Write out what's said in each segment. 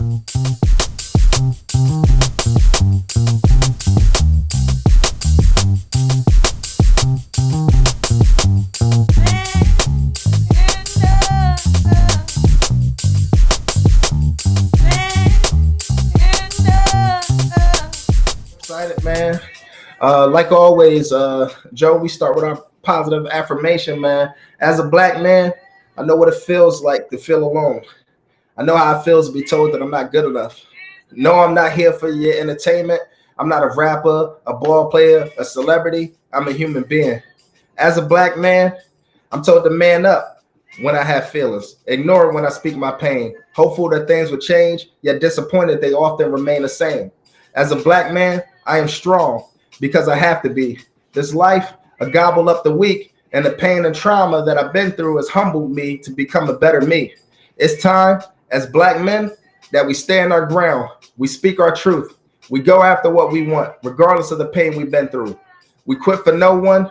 Excited, man. Like always, Joe, we start with our positive affirmation, man. As a black man, I know what it feels like to feel alone. I know how it feels to be told that I'm not good enough. No, I'm not here for your entertainment. I'm not a rapper, a ball player, a celebrity. I'm a human being. As a black man, I'm told to man up when I have feelings, ignore it when I speak my pain, hopeful that things will change, yet disappointed they often remain the same. As a black man, I am strong because I have to be. This life, a gobble up the weak, and the pain and trauma that I've been through has humbled me to become a better me. It's time, as black men, that we stand our ground. We speak our truth. We go after what we want, regardless of the pain we've been through. We quit for no one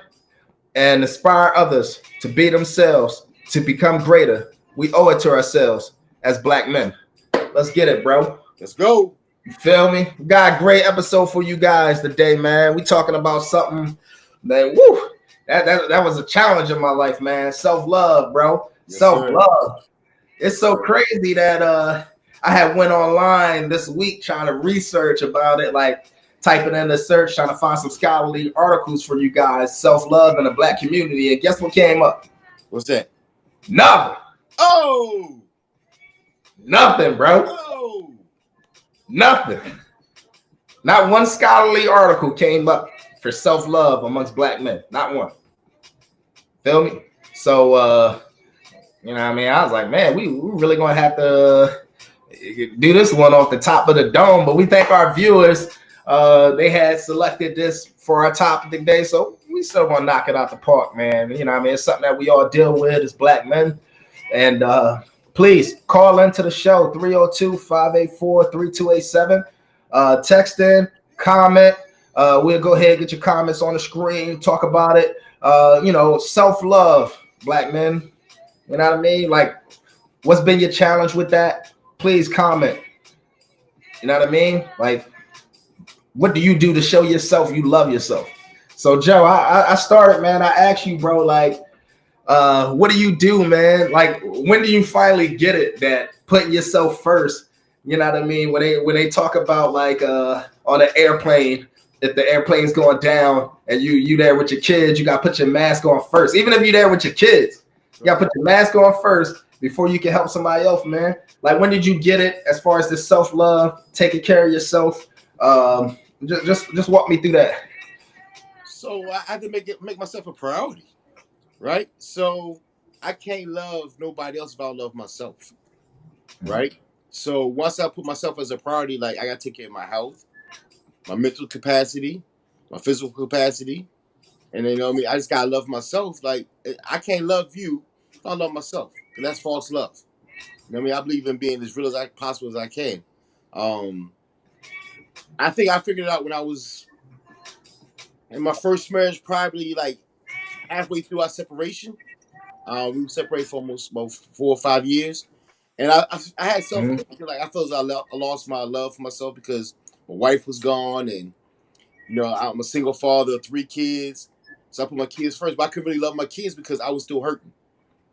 and inspire others to be themselves, to become greater. We owe it to ourselves as black men. Let's get it, bro. Let's go. You feel me? We got a great episode for you guys today, man. We talking about something, man. Woo! That was a challenge in my life, man. Self-love, bro. Yes, self-love. It's so crazy that I had went online this week trying to research about it, like typing in the search, trying to find some scholarly articles for you guys, self-love in the black community. And guess what came up? What's that? Nothing. Oh! Nothing, bro. Oh! Nothing. Not one scholarly article came up for self-love amongst black men. Not one. Feel me? So, you know what I mean? I was like, man, we really going to have to do this one off the top of the dome. But we thank our viewers. They had selected this for our topic today. So we still going to knock it out the park, man. You know what I mean? It's something that we all deal with as black men. And please call into the show, 302-584-3287. Text in, comment. We'll go ahead and get your comments on the screen, talk about it. Self-love, black men. You know what I mean? Like, what's been your challenge with that? Please comment. You know what I mean? Like, what do you do to show yourself you love yourself? So, Joe, I started, man. I asked you, bro, like, what do you do, man? Like, when do you finally get it that putting yourself first? You know what I mean? When they talk about like on an airplane, if the airplane's going down and you there with your kids, you gotta put your mask on first. Even if you're there with your kids, you gotta put your mask on first before you can help somebody else, man. Like, when did you get it as far as this self-love, taking care of yourself? Just walk me through that. So I had to make myself a priority. Right? So I can't love nobody else if I don't love myself. Right? So once I put myself as a priority, like, I got to take care of my health, my mental capacity, my physical capacity. And then, you know what I mean? I just got to love myself. Like, I can't love you if I don't love myself. Because that's false love. You know what I mean? I believe in being as real as possible as I can. I think I figured it out when I was in my first marriage, probably like halfway through our separation. We were separated for almost about 4 or 5 years, and I had self-hatred. Like, I felt I lost my love for myself because my wife was gone, and I'm a single father of 3 kids, so I put my kids first. But I couldn't really love my kids because I was still hurting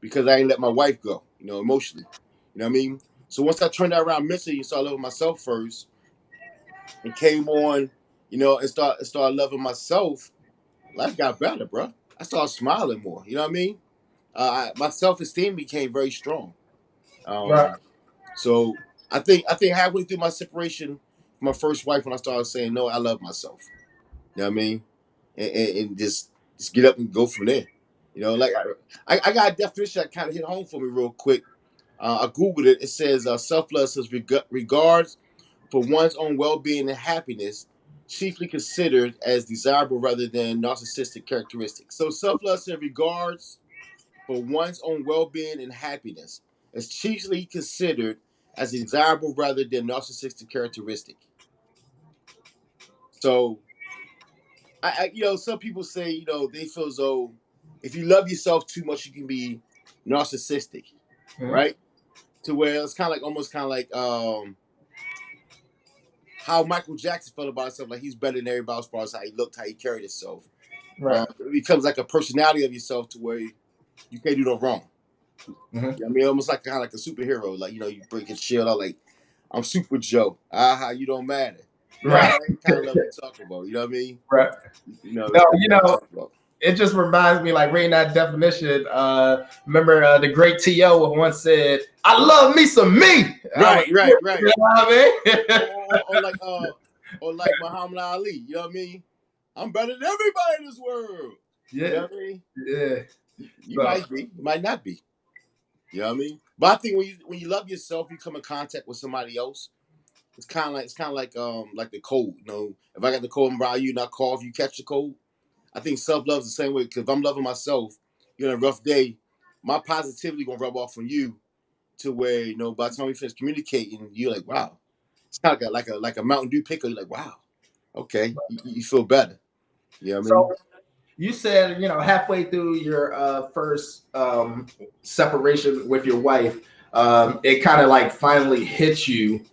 because I didn't let my wife go, emotionally. You know what I mean? So once I turned that around mentally and started loving myself first, and came on, and started loving myself, life got better, bro. I started smiling more. You know what I mean? My self-esteem became very strong. Right. So I think halfway through my separation from my first wife, when I started saying, no, I love myself. You know what I mean? And just get up and go from there. Like, I got a definition that kind of hit home for me real quick. I Googled it. It says self-love says regards for one's own well-being and happiness, chiefly considered as desirable rather than narcissistic characteristics. So self-love says regards for one's own well-being and happiness is chiefly considered as desirable rather than narcissistic characteristic. So, some people say, they feel as though if you love yourself too much, you can be narcissistic, right? To where it's kind of like how Michael Jackson felt about himself, like he's better than everybody as far as how he looked, how he carried himself. Right. It becomes like a personality of yourself to where you can't do no wrong. Mhm. You know what I mean, almost like kind of like a superhero. Like, you know, you break your shield out like, I'm Super Joe. Aha, you don't matter. Right. That kind of level you talk about. You know what I mean? Right. You know, No, it's you what know, talk about. it just reminds me, like reading that definition. Remember the great T.O. once said, "I love me some me." Right. You know what I Or like Muhammad Ali. You know what I mean? I'm better than everybody in this world. Yeah. You know what I mean? Yeah. You might be, you might not be. You know what I mean? But I think when you love yourself, you come in contact with somebody else. It's kind of like the cold. You know, if I got the cold around you, not cough, you catch the cold. I think self love is the same way. Because if I'm loving myself, you're in a rough day, my positivity gonna rub off on you to where, you know, by the time we finish communicating, you're like, wow. It's kind of like a Mountain Dew pickle. You're like, wow, okay, you feel better. You know what I mean? So you said, you know, halfway through your first separation with your wife, it kind of like finally hit you,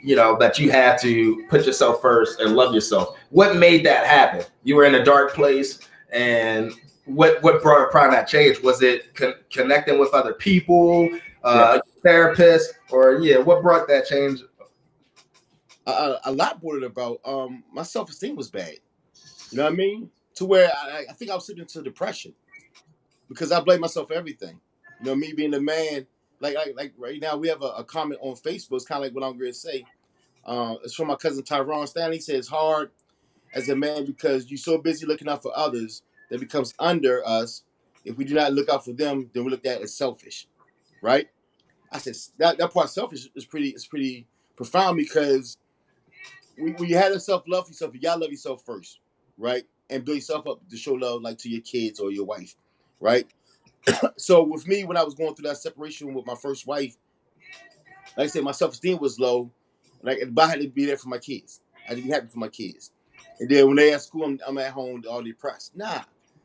you know, that you had to put yourself first and love yourself. What made that happen? You were in a dark place, and what brought upon that change? Was it connecting with other people, therapists, or what brought that change? A lot brought it about. My self esteem was bad. You know what I mean? To where I think I was slipping into depression because I blame myself for everything. You know, me being a man, like right now we have a comment on Facebook. It's kind of like what I'm going to say. It's from my cousin Tyrone Stanley. He says it's hard as a man because you're so busy looking out for others that becomes under us. If we do not look out for them, then we look at it as selfish, right? I said that part selfish is pretty profound because when you have a self love for yourself, you gotta love yourself first, right? And build yourself up to show love like to your kids or your wife, right? So with me, when I was going through that separation with my first wife, like I said, my self esteem was low. But I had to be there for my kids. I had to be happy for my kids. And then when they at school, I'm at home all depressed. Nah,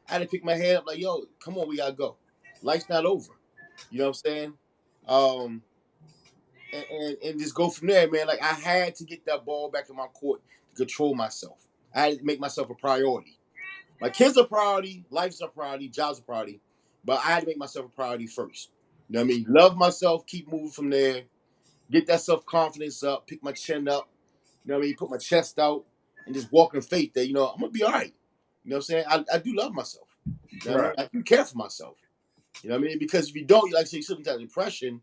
I had to pick my head up like, yo, come on, we gotta go. Life's not over. You know what I'm saying? Um, and just go from there, man. Like I had to get that ball back in my court to control myself. I had to make myself a priority. My kids are a priority, life's a priority, job's a priority, but I had to make myself a priority first. You know what I mean? Love myself, keep moving from there, get that self-confidence up, pick my chin up, you know what I mean? Put my chest out and just walk in faith that, you know, I'm gonna be all right. You know what I'm saying? I do love myself. You know what I mean? I do care for myself. You know what I mean? Because if you don't, like I say, you slip into that depression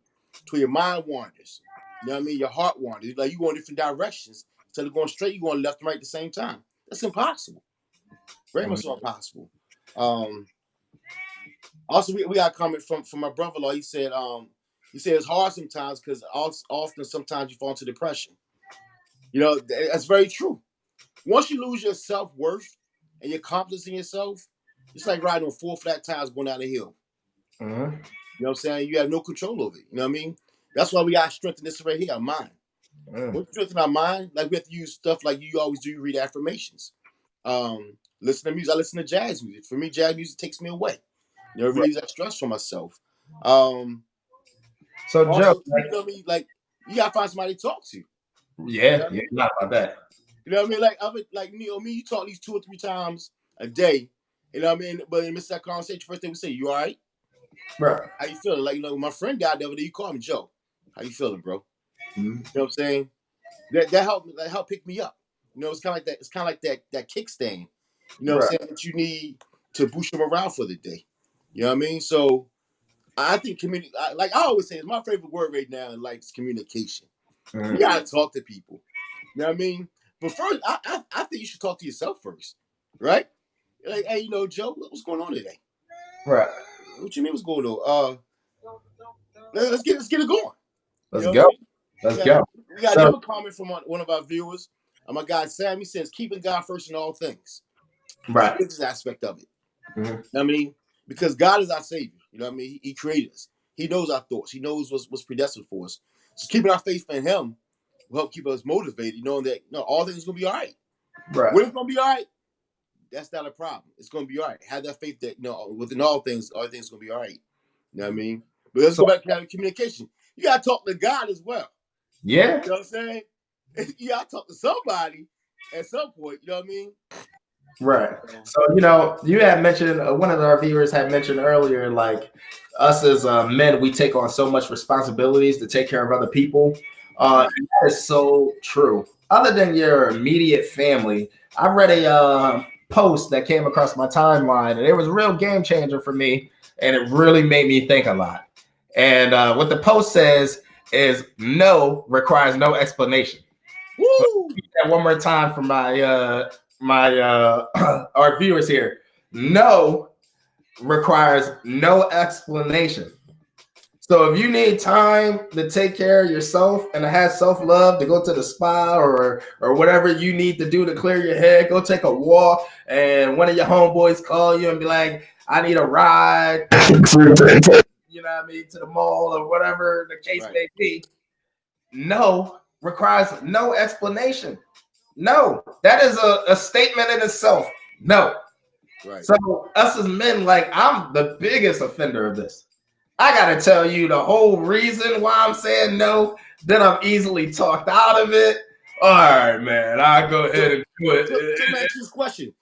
to your mind wanders. You know what I mean? Your heart wanders. Like you go in different directions. Instead of going straight, you going left and right at the same time. That's impossible. Very much so impossible. Also, we got a comment from my brother-in-law. He said it's hard sometimes because often sometimes you fall into depression. You know, that's very true. Once you lose your self-worth and your confidence in yourself, it's like riding on 4 flat tires going down a hill. Mm-hmm. You know what I'm saying? You have no control over it. You know what I mean? That's why we got to strengthen this right here, our mind. When we strengthen our mind, like we have to use stuff like you always do, you read affirmations. Listen to music. I listen to jazz music. For me, jazz music takes me away. You know, it relieves that stress from myself. So Also, Joe, you know what I mean? Like, you gotta find somebody to talk to. yeah, you know about that. You know what I mean? Like you know, me, you talk these 2 or 3 times a day. You know what I mean? But in that conversation, first thing we say, you all right? Right. How you feeling? Like, you know, my friend died the other day, you called me Joe. How you feeling, bro? Mm-hmm. You know what I'm saying? That helped pick me up. You know, it's kinda like that, that kickstand, you know what I'm saying, that you need to boost your morale for the day. You know what I mean? So I think like I always say, it's my favorite word right now in life is communication. Mm-hmm. You gotta talk to people. You know what I mean? But first, I think you should talk to yourself first, right? Like, hey, you know, Joe, what's going on today? Right. What you mean, what's going on? Let's get it going. Let's You know go. what I mean? Let's go. We got another comment from one of our viewers. My guy Sam, he says, keeping God first in all things. Right. The business aspect of it. Mm-hmm. You know what I mean? Because God is our Savior. You know what I mean? He created us. He knows our thoughts. He knows what's predestined for us. So keeping our faith in Him will help keep us motivated, knowing that all things are going to be all right. Right. When it's going to be all right, that's not a problem. It's going to be all right. Have that faith that, within all things are going to be all right. You know what I mean? But let's go back to communication. You got to talk to God as well. Yeah. You know what I'm saying? you gotta talk to somebody at some point. You know what I mean? Right. So, you had mentioned, one of our viewers had mentioned earlier, like us as men, we take on so much responsibilities to take care of other people. And that is so true. Other than your immediate family, I read a post that came across my timeline, and it was a real game changer for me, and it really made me think a lot. And what the post says is no requires no explanation. Woo! That one more time for my our viewers here. No requires no explanation. So if you need time to take care of yourself and to have self-love, to go to the spa or whatever you need to do to clear your head, go take a walk, and one of your homeboys call you and be like, I need a ride, you know what I mean, to the mall or whatever the case may be. No requires no explanation. No, that is a statement in itself. No. Right. So us as men, like, I'm the biggest offender of this. I gotta tell you the whole reason why I'm saying no. Then I'm easily talked out of it. All right, man, I'll go ahead and do it. So let me ask you this question: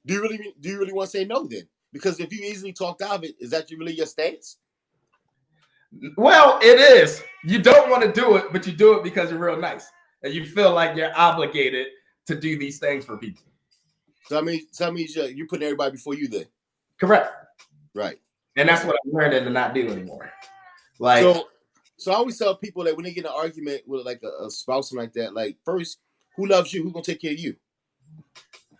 Do you really want to say no then? Because if you easily talked out of it, is that really your stance? Well, it is. You don't want to do it, but you do it because you're real nice and you feel like you're obligated to do these things for people. So that means you're putting everybody before you then. Correct. Right. And that's what I'm learning to not do anymore. Like, so I always tell people that when they get in an argument with like a spouse and like that, like, first, who loves you? Who's gonna take care of you?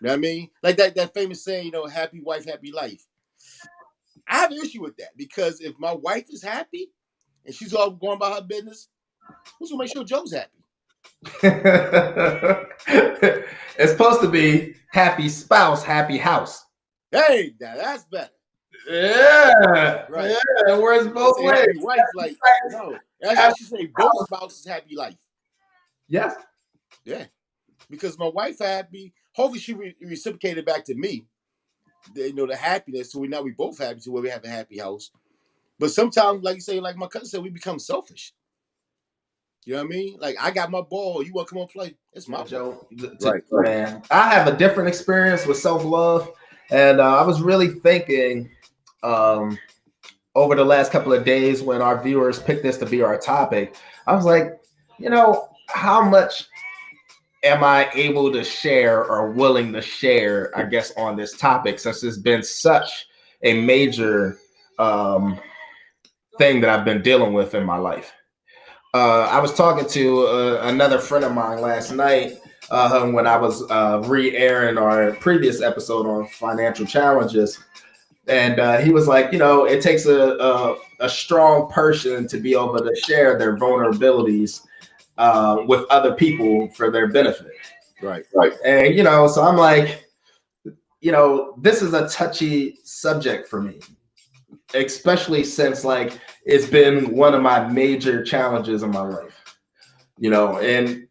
You know what I mean? Like that famous saying, happy wife, happy life. I have an issue with that because if my wife is happy and she's all going about her business, who's gonna make sure Joe's happy? It's supposed to be happy spouse, happy house. Hey, now that's better. Yeah, right. Yeah, where's both ways? Happy wife, like, no, I should say both spouses happy life. Yes. Yeah, because my wife happy. Hopefully, she reciprocated back to me. The happiness. So we both happy to where we have a happy house. But sometimes, like you say, like my cousin said, we become selfish. You know what I mean? Like, I got my ball. You want to come on play? It's my Joe. Right, man. I have a different experience with self-love, and I was really thinking over the last couple of days when our viewers picked this to be our topic. I was like, how much am I able to share or willing to share, I guess, on this topic, since it's been such a major thing that I've been dealing with in my life. I was talking to another friend of mine last night when I was re-airing our previous episode on financial challenges. And he was like, it takes a strong person to be able to share their vulnerabilities with other people for their benefit. Right. And, so I'm like, this is a touchy subject for me, especially since, like, it's been one of my major challenges in my life, and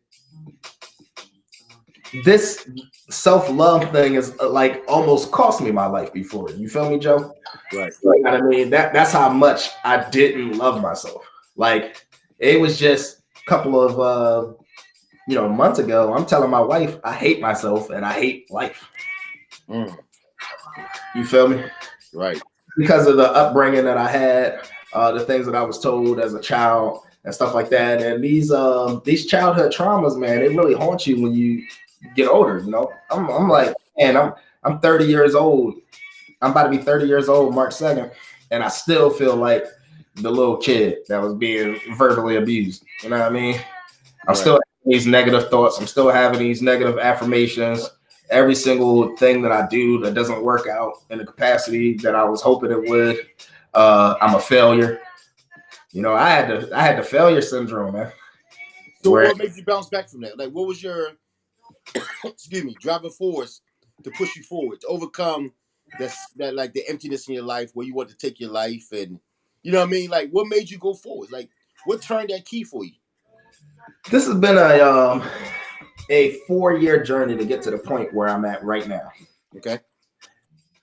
this self-love thing is like almost cost me my life before. You feel me, Joe? Right. You know what I mean? That's how much I didn't love myself. Like, it was just a couple of months ago, I'm telling my wife I hate myself and I hate life. You feel me? Right. Because of the upbringing that I had, the things that I was told as a child and stuff like that. And these childhood traumas, man, they really haunt you when you get older. I'm like, man, I'm 30 years old. I'm about to be 30 years old March 2nd, and I still feel like the little kid that was being verbally abused. You know what I mean? I'm still having these negative thoughts. I'm still having these negative affirmations. Every single thing that I do that doesn't work out in the capacity that I was hoping it would, I'm a failure. I had the failure syndrome, man. So what made you bounce back from that? Like, what was your driving force to push you forward, to overcome that like the emptiness in your life where you want to take your life, and you know what I mean? Like, what made you go forward? Like, what turned that key for you? This has been a 4-year journey to get to the point where I'm at right now. Okay.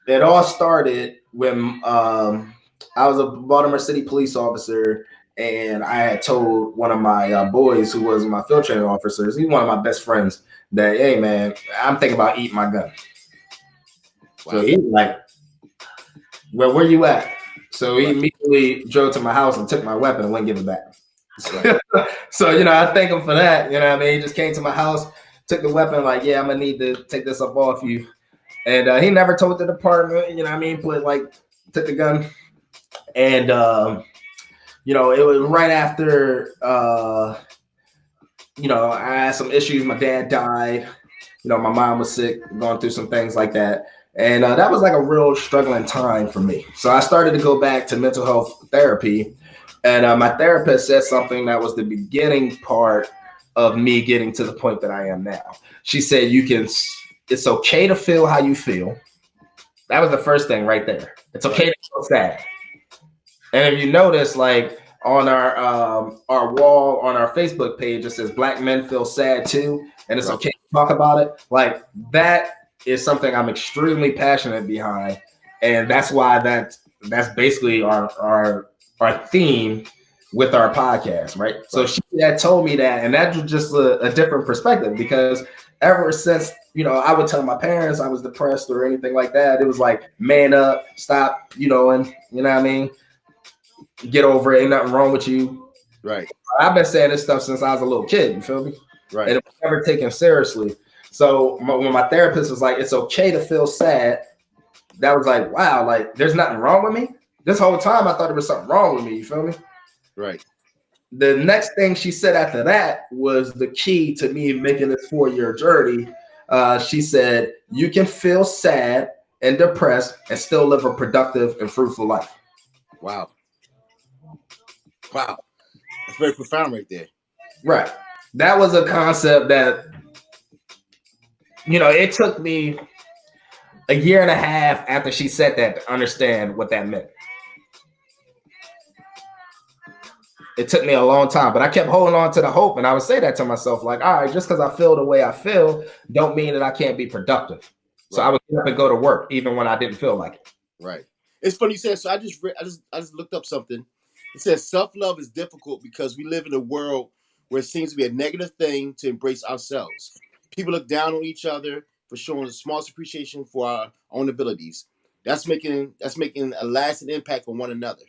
It all started when I was a Baltimore City police officer, and I had told one of my boys who was my field training officers, he's one of my best friends, that, hey man, I'm thinking about eating my gun. Wow. So he's like, well, where you at? So he immediately drove to my house and took my weapon and wouldn't give it back. So, I thank him for that. You know what I mean? He just came to my house, took the weapon, like, yeah, I'm going to need to take this up off you. And he never told the department, you know what I mean? But, like, took the gun. And, it was right after, I had some issues. My dad died. My mom was sick, going through some things like that. And that was like a real struggling time for me. So I started to go back to mental health therapy. And my therapist said something that was the beginning part of me getting to the point that I am now. She said, it's okay to feel how you feel. That was the first thing right there. It's okay to feel sad. And if you notice, like on our wall on our Facebook page, it says Black men feel sad too. And it's okay to talk about it. Like that is something I'm extremely passionate behind. And that's why that's basically our theme with our podcast, right? So she had told me that, and that was just a different perspective, because ever since, I would tell my parents I was depressed or anything like that, it was like, man up, stop, and you know what I mean? Get over it, ain't nothing wrong with you. Right. I've been saying this stuff since I was a little kid, you feel me? Right. And it was never taken seriously. So when my therapist was like, it's okay to feel sad, that was like, wow, like there's nothing wrong with me. This whole time I thought there was something wrong with me, you feel me? Right. The next thing she said after that was the key to me making this 4-year journey. She said, you can feel sad and depressed and still live a productive and fruitful life. Wow. That's very profound right there. Right. That was a concept that, it took me a year and a half after she said that to understand what that meant. It took me a long time, but I kept holding on to the hope, and I would say that to myself, like, all right, just because I feel the way I feel don't mean that I can't be productive. So I would get up and go to work even when I didn't feel like it. Right. It's funny you said. So I just looked up something. It says self-love is difficult because we live in a world where it seems to be a negative thing to embrace ourselves. People look down on each other for showing the smallest appreciation for our own abilities. That's making a lasting impact on one another.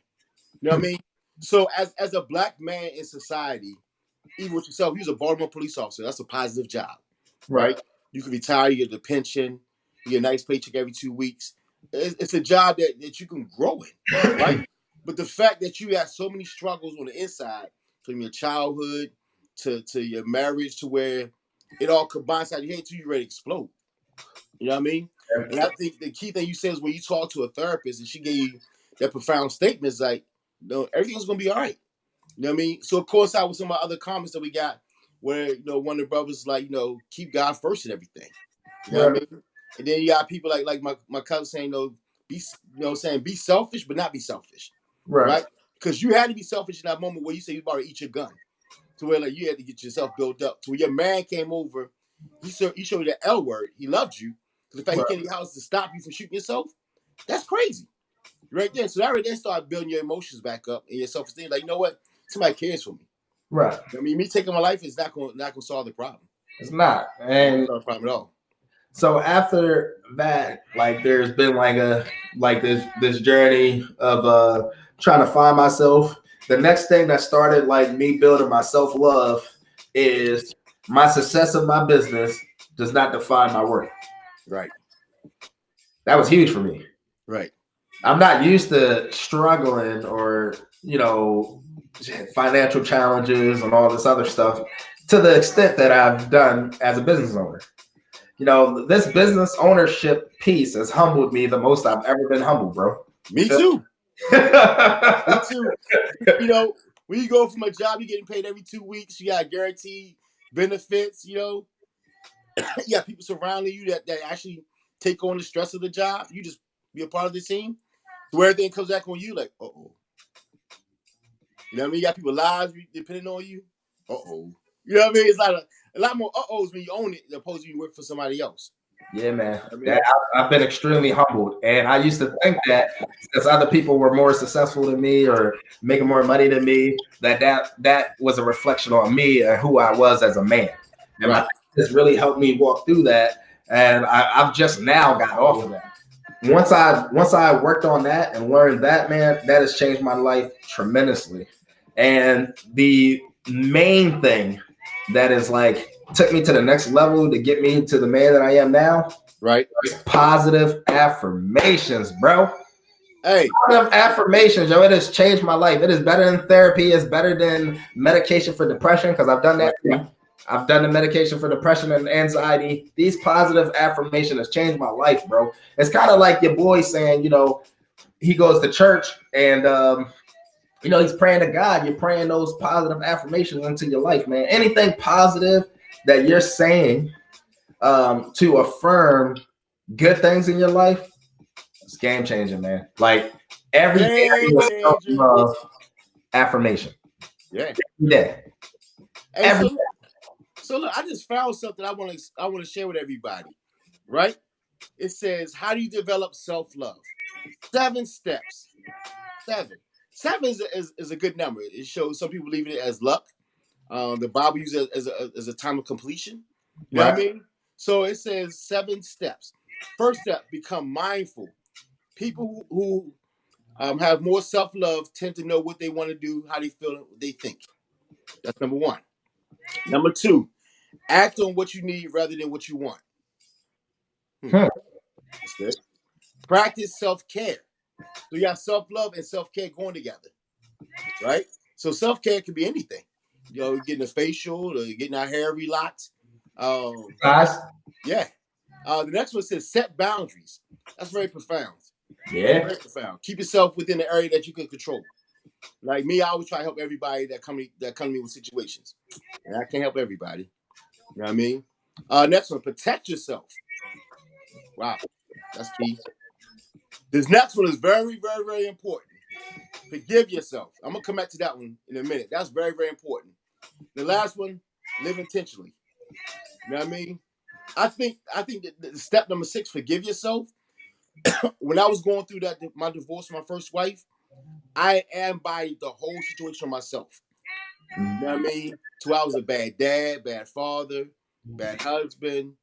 You know what I mean? So as a Black man in society, even with yourself, you're a Baltimore police officer. That's a positive job, right? You can retire, you get the pension, you get a nice paycheck every 2 weeks. It's a job that you can grow in, right? But the fact that you have so many struggles on the inside, from your childhood to your marriage, to where it all combines out your head till you're ready to explode. You know what I mean? And I think the key thing you said is when you talk to a therapist and she gave you that profound statement, is like, no, everything's gonna be all right. You know what I mean? So of course, I with some of my other comments that we got, where one of the brothers like, keep God first in everything. You know what I mean? And then you got people like my cousin saying, be selfish, but not be selfish, right? Because you had to be selfish in that moment where you say you about to eat your gun, to where like you had to get yourself built up. To where your man came over, he showed you the L word. He loved you. The fact he came to your house to stop you from shooting yourself, that's crazy, right there. So that right there started building your emotions back up and your self-esteem. Like, you know what? Somebody cares for me. Right. I mean, me taking my life is not going to solve the problem. It's not. And not a problem at all. So after that, like there's been like this journey of trying to find myself. The next thing that started like me building my self-love is my success of my business does not define my worth. Right. That was huge for me. Right. I'm not used to struggling or, financial challenges and all this other stuff to the extent that I've done as a business owner. This business ownership piece has humbled me the most I've ever been humbled, bro. Me too. Me too. When you go from a job, you're getting paid every 2 weeks. You got guaranteed benefits. You got people surrounding you that actually take on the stress of the job. You just be a part of the team. Where everything comes back on you, like, uh-oh. You know what I mean? You got people lives depending on you. Uh-oh. You know what I mean? It's like a lot more uh-ohs when you own it, opposed to you work for somebody else. Yeah, man. I mean, That I've been extremely humbled, and I used to think that because other people were more successful than me or making more money than me, that was a reflection on me and who I was as a man. And my right. therapist really helped me walk through that, and I've just now got off of that. Once I worked on that and learned that, man, that has changed my life tremendously. And the main thing that is like took me to the next level to get me to the man that I am now Right. is positive affirmations, bro. Hey, Positive affirmations, yo. It has changed my life. It is better than therapy. It's better than medication for depression because I've done that too. I've done the medication for depression and anxiety. These positive affirmations has changed my life, bro. It's kind of like your boy saying, he goes to church and he's praying to God. You're praying those positive affirmations into your life, man. Anything positive that you're saying to affirm good things in your life, it's game changing, man. Like every day game was changer. affirmation. Yeah. Yeah. Hey, Every so look, I just found something I want to share with everybody. Right? It says, how do you develop self-love? 7 steps. 7. 7 is a good number. It shows some people leave it as luck. The Bible uses it as a time of completion. You know what I mean? So it says 7 steps. First step, become mindful. People who have more self-love tend to know what they want to do, how they feel, what they think. That's number 1. Number 2, act on what you need rather than what you want. That's good. Practice self-care. So you have self-love and self-care going together, right? So self-care can be anything. Getting a facial, or getting our hair relaxed. Yeah. The next one says set boundaries. That's very profound. Yeah. Very profound. Keep yourself within the area that you can control. Like me, I always try to help everybody that come to me with situations, and I can't help everybody. You know what I mean? Next one, protect yourself. Wow, that's key. This next one is very, very, very important. Forgive yourself. I'm gonna come back to that one in a minute. That's very, very important. The last one, live intentionally. You know what I mean? I think that step number 6, forgive yourself. When I was going through my divorce with my first wife, I embodied the whole situation myself. You know what I mean? So I was a bad dad, bad father, bad husband.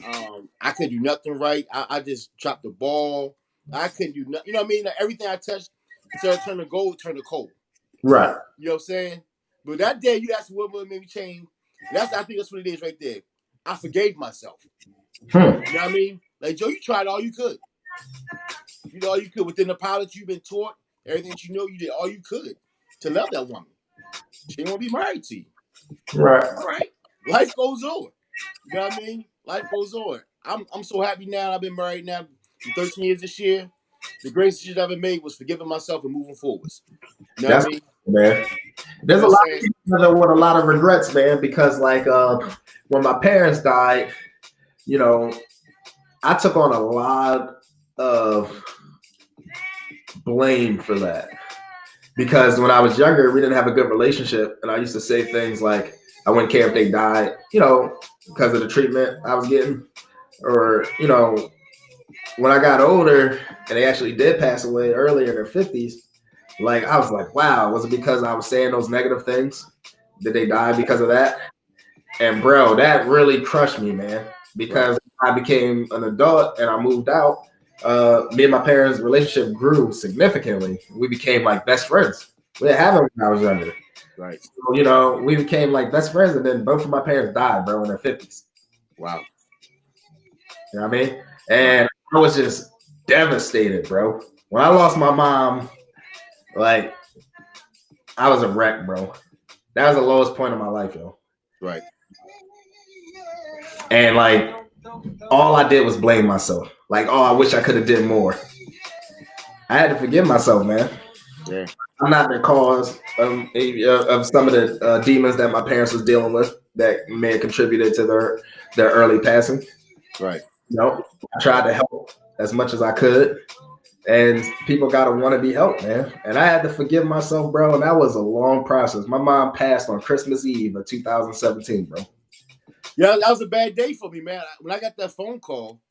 I couldn't do nothing right. I just dropped the ball. I couldn't do nothing. You know what I mean? Like, everything I touched, instead of turning to gold, turned to coal. Right. You know what I'm saying? But that day, you asked what made me change. I think that's what it is right there. I forgave myself. You know what I mean? Like, Joe, you tried all you could. You did all you could within the pilot you've been taught. Everything that you know, you did all you could to love that woman. She didn't want to be married to you. Right. All right. Life goes on. You know what I mean? Life goes on. I'm so happy now. I've been married now for 13 years this year. The greatest decision I ever made was forgiving myself and moving forwards. You know what I mean? Man. There's a lot of people with a lot of regrets, man, because like when my parents died, I took on a lot of blame for that. Because when I was younger, we didn't have a good relationship. And I used to say things like, I wouldn't care if they died, because of the treatment I was getting. Or, when I got older and they actually did pass away early in their 50s, like, I was like, wow, was it because I was saying those negative things? Did they die because of that? And bro, that really crushed me, man, because I became an adult and I moved out. Me and my parents' relationship grew significantly. We became like best friends. We didn't have it when I was younger. Right. So, we became like best friends, and then both of my parents died, bro, in their 50s. Wow. You know what I mean? And I was just devastated, bro. When I lost my mom, like, I was a wreck, bro. That was the lowest point of my life, yo. Right. And like, all I did was blame myself. Like, oh, I wish I could have did more. I had to forgive myself, man. Yeah. I'm not the cause of some of the demons that my parents was dealing with that may have contributed to their early passing. Right. I tried to help as much as I could. And people got to want to be helped, man. And I had to forgive myself, bro. And that was a long process. My mom passed on Christmas Eve of 2017, bro. Yeah, that was a bad day for me, man. When I got that phone call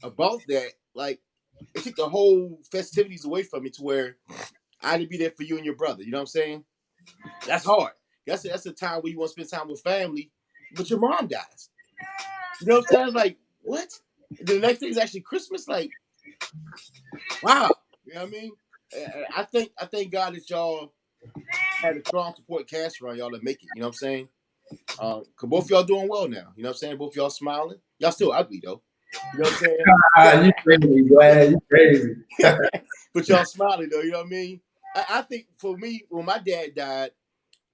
about that, like it took the whole festivities away from me to where I had to be there for you and your brother. You know what I'm saying? That's hard. That's a time where you want to spend time with family, but your mom dies. You know what I'm saying? Like, what? The next day is actually Christmas. Like, wow. You know what I mean? I thank God that y'all had a strong support cast around y'all to make it. You know what I'm saying? Cause both y'all doing well now. You know what I'm saying? Both y'all smiling. Y'all still ugly though. You know what I'm Ah, you crazy, boy. You crazy. saying? But y'all smiling though. You know what I mean? I think for me, when my dad died,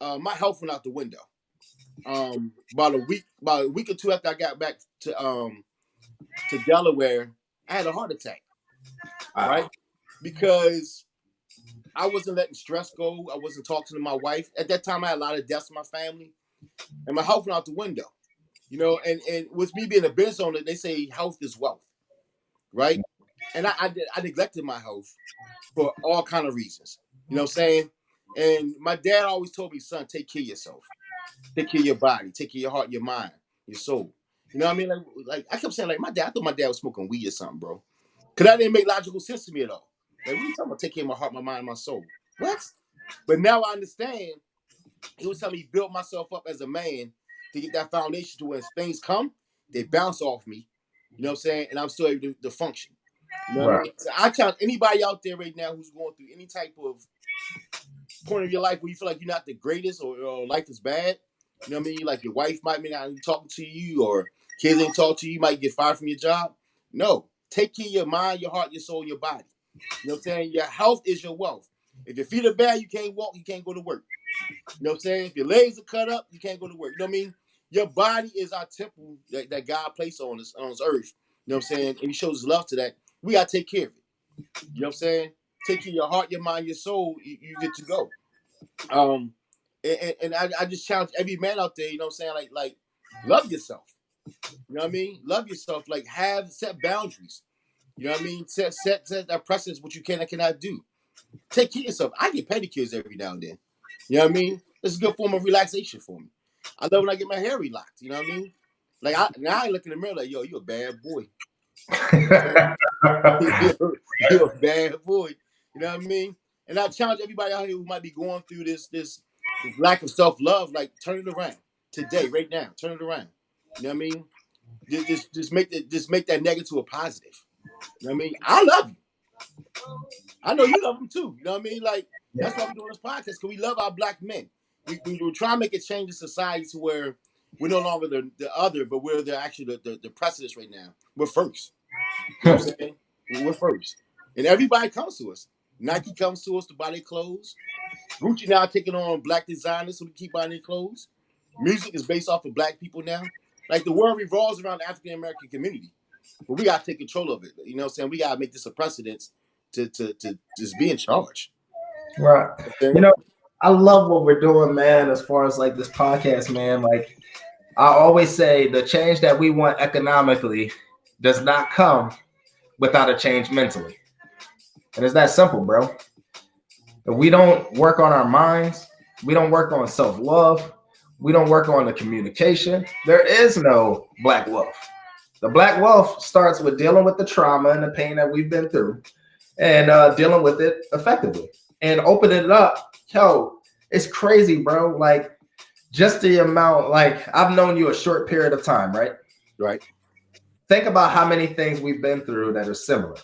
my health went out the window. About a week or two after I got back to Delaware, I had a heart attack. Wow. Right? Because I wasn't letting stress go. I wasn't talking to my wife. At that time, I had a lot of deaths in my family, and my health went out the window. You know, and with me being a business owner, they say health is wealth, right? And I neglected my health for all kind of reasons. You know what I'm saying? And my dad always told me, son, take care of yourself. Take care of your body. Take care of your heart, your mind, your soul. You know what I mean? Like I kept saying, like my dad, I thought my dad was smoking weed or something, bro. Cause that didn't make logical sense to me at all. Like, what are you talking about? Take care of my heart, my mind, and my soul. What? But now I understand. He was telling me build myself up as a man to get that foundation to when things come, they bounce off me. You know what I'm saying? And I'm still able to function. You know what I Right. mean? So I challenge anybody out there right now who's going through any type of point of your life where you feel like you're not the greatest or life is bad. You know what I mean? Like your wife might be not talking to you or kids ain't talking to you, you might get fired from your job. No. Take care of your mind, your heart, your soul, your body. You know what I'm saying? Your health is your wealth. If your feet are bad, you can't walk, you can't go to work. You know what I'm saying? If your legs are cut up, you can't go to work. You know what I mean? Your body is our temple that God placed on this earth. You know what I'm saying? And he shows his love to that. We gotta take care of it. You know what I'm saying? Take care of your heart, your mind, your soul, you get to go. Um and I just challenge every man out there, you know what I'm saying? Like love yourself. You know what I mean? Love yourself. Like have set boundaries. You know what I mean? Set that precedence what you can and cannot do. Take care of yourself. I get pedicures every now and then. You know what I mean? It's a good form of relaxation for me. I love when I get my hair relaxed. You know what I mean? Like now I look in the mirror like, yo, you a bad boy. You're a bad boy. You know what I mean? And I challenge everybody out here who might be going through this lack of self love. Like turn it around today, right now. Turn it around. You know what I mean? Just make that negative a positive. You know what I mean? I love you. I know you love them too. You know what I mean? Like that's why we're doing this podcast because we love our black men. We're trying to make a change in society to where we're no longer the other, but we're actually the precedence right now. We're first. You know what I'm saying? We're first, and everybody comes to us. Nike comes to us to buy their clothes. Gucci now taking on black designers so we keep buying their clothes. Music is based off of black people now. Like the world revolves around the African American community, but we gotta take control of it. You know what I'm saying? We gotta make this a precedence to just be in charge. Right. You Okay. know, I love what we're doing, man, as far as like this podcast, man. Like I always say the change that we want economically does not come without a change mentally. And it's that simple, bro. If we don't work on our minds, we don't work on self-love, we don't work on the communication, there is no black wealth. The black wealth starts with dealing with the trauma and the pain that we've been through and dealing with it effectively and opening it up. Yo, it's crazy, bro. Like just the amount, like I've known you a short period of time, right? Right. Think about how many things we've been through that are similar.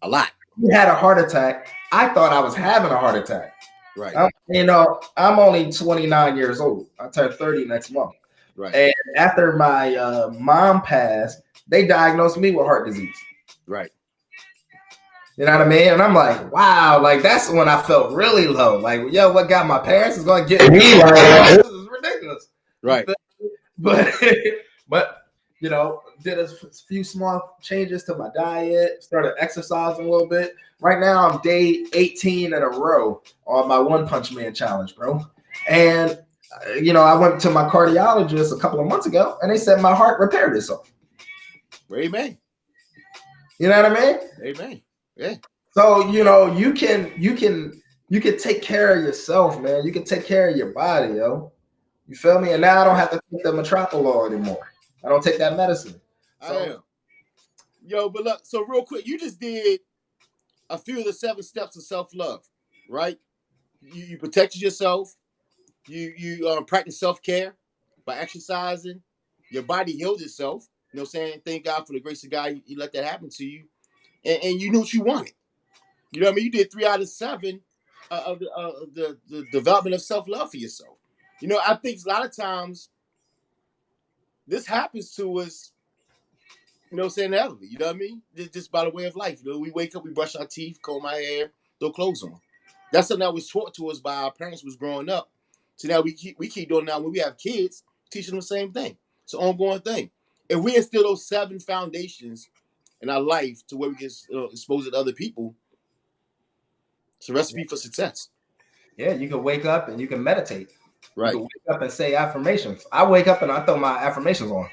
A lot. You had a heart attack. I thought I was having a heart attack. Right. I'm only 29 years old. I turn 30 next month. Right. And after my mom passed, they diagnosed me with heart disease. Right. You know what I mean? And I'm like, wow, like that's when I felt really low. Like, yo, what got my parents is going to get me? Like, this is ridiculous. Right. But, but you know, did a few small changes to my diet, started exercising a little bit. Right now, I'm day 18 in a row on my One Punch Man challenge, bro. And you know, I went to my cardiologist a couple of months ago, and they said my heart repaired itself. Amen. You know what I mean? Amen. Yeah. So you know, you can take care of yourself, man. You can take care of your body, yo. You feel me? And now I don't have to take the Metropolol anymore. I don't take that medicine. I am. Yo, but look, so real quick, you just did a few of the 7 steps of self-love, right? You protected yourself. You practice self-care by exercising. Your body healed itself. You know what I'm saying? Thank God for the grace of God. He let that happen to you. And you knew what you wanted. You know what I mean? You did 3 out of 7 of the development of self-love for yourself. You know, I think a lot of times this happens to us, you know what I'm saying, elderly. You know what I mean? Just by the way of life. You know, we wake up, we brush our teeth, comb our hair, throw clothes on. That's something that was taught to us by our parents was growing up. So now we keep doing now when we have kids, teaching them the same thing. It's an ongoing thing. If we instill those 7 foundations in our life to where we can expose it to other people, it's a recipe for success. Yeah, you can wake up and you can meditate. Right. You can wake up and say affirmations. I wake up and I throw my affirmations on.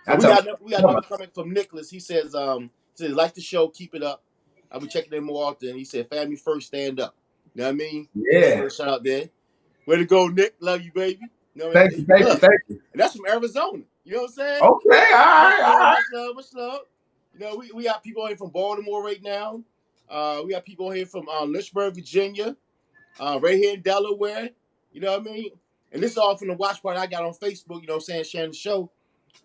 We got another comment from Nicholas. He says, like the show, keep it up. I'll be checking in more often. He said, family first, stand up. You know what I mean? Yeah. Shout out there. Way to go, Nick. Love you, baby. You know thank you. And that's from Arizona. You know what I'm saying? Okay, all right. Much love. You know, we got people here from Baltimore right now. We got people here from Lynchburg, Virginia. Right here in Delaware. You know what I mean? And this is all from the watch party I got on Facebook, you know what I'm saying, sharing the show.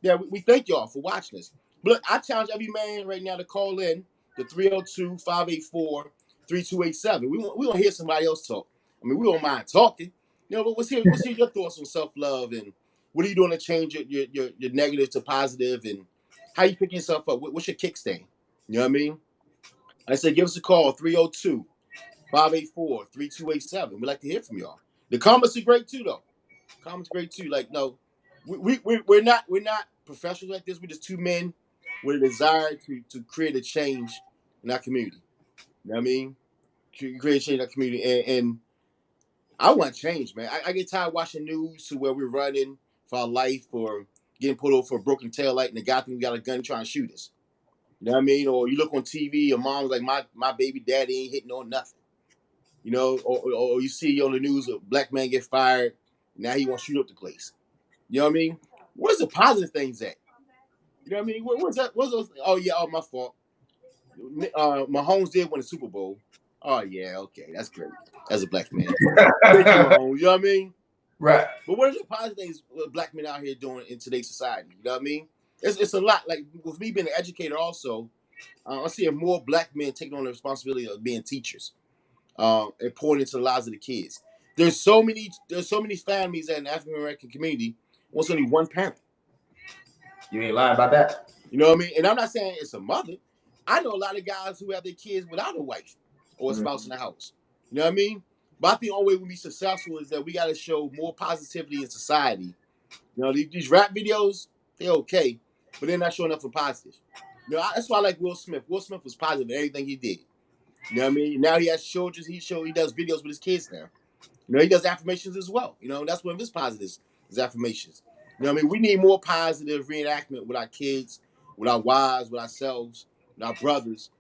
Yeah, we thank y'all for watching us. But look, I challenge every man right now to call in the 302-584-3287. We want to hear somebody else talk. I mean, we don't mind talking. You know, but what's your thoughts on self-love, and what are you doing to change your negative to positive, and how you pick yourself up? What's your kickstand? You know what I mean? I said, give us a call, 302-584-3287. We'd like to hear from y'all. The comments are great too, though. Comments great too. Like, no, we're not professionals like this. We're just 2 men with a desire to create a change in our community. You know what I mean? Create a change in our community, and I want to change, man. I get tired of watching news to where we're running for our life or getting pulled over for a broken taillight and the guy thinks we got a gun trying to shoot us. You know what I mean? Or you look on TV, your mom's like, my baby daddy ain't hitting on nothing. You know, or you see on the news a black man get fired, now he wants to shoot up the place. You know what I mean? Where's the positive things at? You know what I mean? Where's that? Where's those? Oh yeah, my fault. Mahomes did win the Super Bowl. Oh yeah, okay, that's great. As a black man, thank you, Mahomes. You know what I mean? Right. But what are the positive things black men out here doing in today's society? You know what I mean? It's a lot. Like with me being an educator, also, I'm seeing more black men taking on the responsibility of being teachers. And pouring into the lives of the kids. There's so many families in the African American community wants only one parent. You ain't lying about that. You know what I mean? And I'm not saying it's a mother. I know a lot of guys who have their kids without a wife or a spouse in the house. You know what I mean? But I think the only way we'll be successful is that we got to show more positivity in society. You know, these rap videos, they're okay, but they're not showing up for positive. You know, that's why I like Will Smith. Will Smith was positive in everything he did. You know what I mean? Now he has children. He does videos with his kids now. You know, he does affirmations as well. You know, that's one of his positives is affirmations. You know what I mean? We need more positive reenactment with our kids, with our wives, with ourselves, with our brothers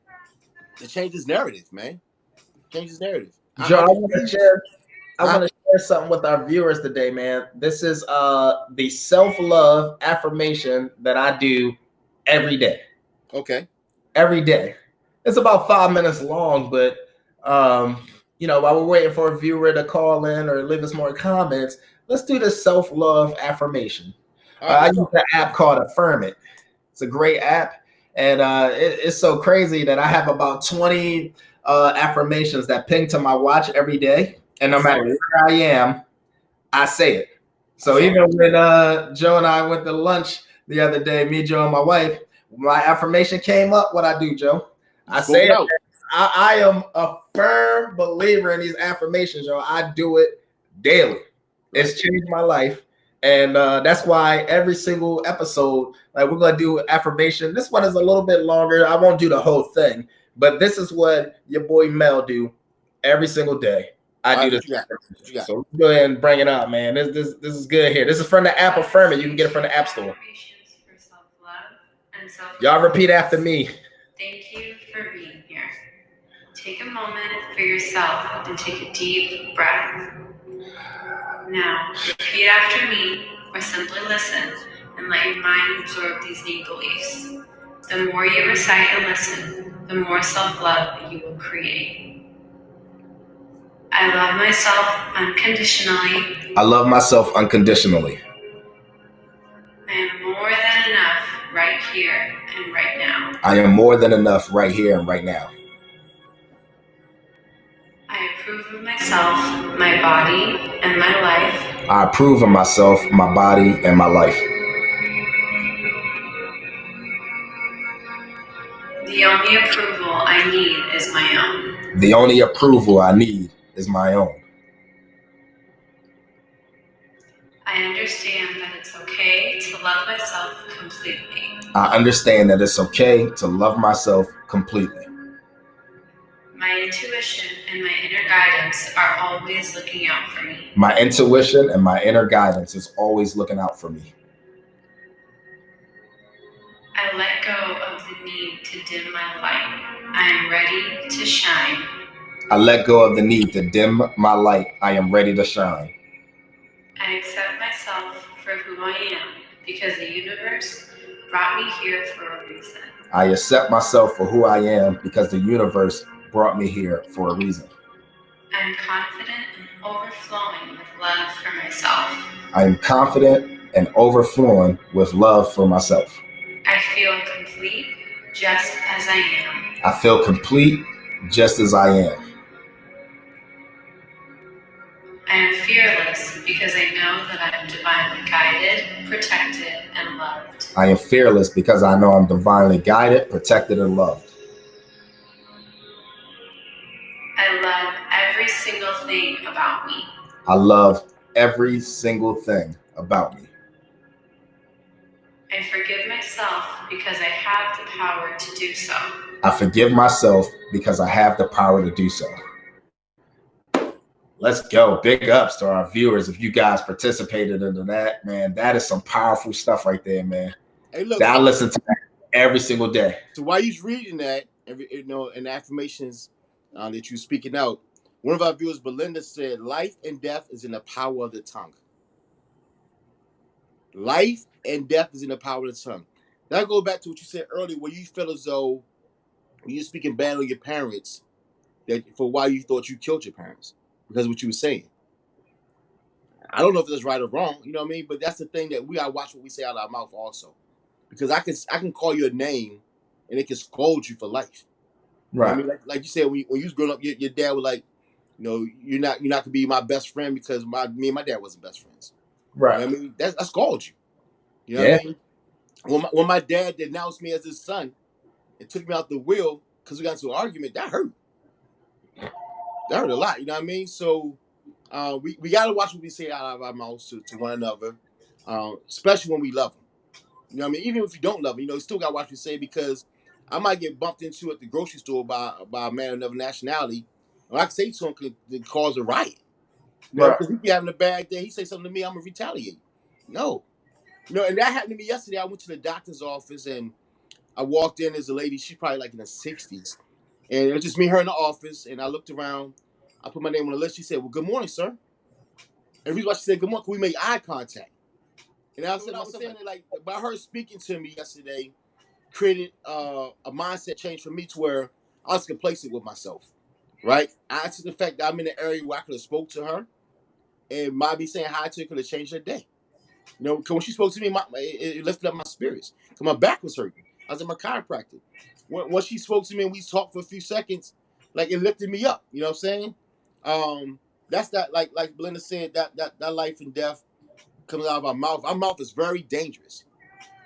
to change this narrative, man. Change this narrative. Joe, I want to share something with our viewers today, man. This is the self-love affirmation that I do every day. Okay. Every day. It's about 5 minutes long, but you know, while we're waiting for a viewer to call in or leave us more comments, let's do this self-love affirmation. I use an app called Affirm It. It's a great app, and it's so crazy that I have about 20 affirmations that ping to my watch every day, and no matter where I am, I say it. So even when Joe and I went to lunch the other day, me, Joe, and my wife, my affirmation came up. What I do, Joe? I say it. I am a firm believer in these affirmations, Joe. I do it daily. It's changed my life. And that's why every single episode, like we're gonna do affirmation. This one is a little bit longer. I won't do the whole thing, but this is what your boy Mel do every single day. I do this. So go ahead and bring it up, man. This is good here. This is from the app Affirm It. You can get it from the App Store. Y'all repeat after me. Thank you for being here. Take a moment for yourself and take a deep breath. Now, repeat after me or simply listen and let your mind absorb these new beliefs. The more you recite and listen, the more self-love you will create. I love myself unconditionally. I love myself unconditionally. I am more than enough right here and right now. I am more than enough right here and right now. I approve of myself, my body, and my life. I approve of myself, my body, and my life. The only approval I need is my own. The only approval I need is my own. I understand that it's okay to love myself completely. I understand that it's okay to love myself completely. My intuition and my inner guidance are always looking out for me. My intuition and my inner guidance is always looking out for me. I let go of the need to dim my light. I am ready to shine. I let go of the need to dim my light. I am ready to shine. I accept myself for who I am because the universe brought me here for a reason. I accept myself for who I am because the universe brought me here for a reason. I am confident and overflowing with love for myself. I am confident and overflowing with love for myself. I feel complete just as I am. I feel complete just as I am. I am fearless because I know that I am divinely guided, protected, and loved. I am fearless because I know I'm divinely guided, protected, and loved. I love every single thing about me. I love every single thing about me. I forgive myself because I have the power to do so. I forgive myself because I have the power to do so. Let's go. Big ups to our viewers. If you guys participated in that, man, that is some powerful stuff right there, man. Hey, look, I listen to that every single day. so while you're reading that, and affirmations that you're speaking out, one of our viewers, Belinda, said, "Life and death is in the power of the tongue." Life and death is in the power of the tongue. That goes back to what you said earlier, where you feel as though when you're speaking bad on your parents, that for why you thought you killed your parents because of what you were saying. I don't know if that's right or wrong, you know what I mean? But that's the thing, that we gotta watch what we say out of our mouth also, because I can call you a name and it can scold you for life. Right. I mean, like you said, when you was growing up, your dad was like, you're not gonna be my best friend because me and my dad wasn't best friends. Right. You know what I mean, that's called you. You know what I mean? When my dad denounced me as his son and took me out the will because we got into an argument, that hurt. That hurt a lot. You know what I mean? So we got to watch what we say out of our mouths to one another, especially when we love them. You know what I mean? Even if you don't love them, you still got to watch what you say, because I might get bumped into at the grocery store by a man of another nationality, and I can say something could cause a riot. Because he be having a bad day. He say something to me, I'm going to retaliate. No. And that happened to me yesterday. I went to the doctor's office and I walked in. There's a lady, she's probably like in her 60s. And it was just me, her in the office. And I looked around. I put my name on the list. She said, "Well, good morning, sir." And the reason why she said good morning, because we made eye contact. And I said, like, by her speaking to me yesterday, created a mindset change for me to where I was complacent with myself, right? I took the fact that I'm in an area where I could have spoke to her, and my be saying hi to her could have changed her day. Because when she spoke to me, it lifted up my spirits. Because my back was hurting. I was in my chiropractor. When she spoke to me and we talked for a few seconds, like, it lifted me up. You know what I'm saying? That's that, like Belinda said, that life and death comes out of our mouth. Our mouth is very dangerous.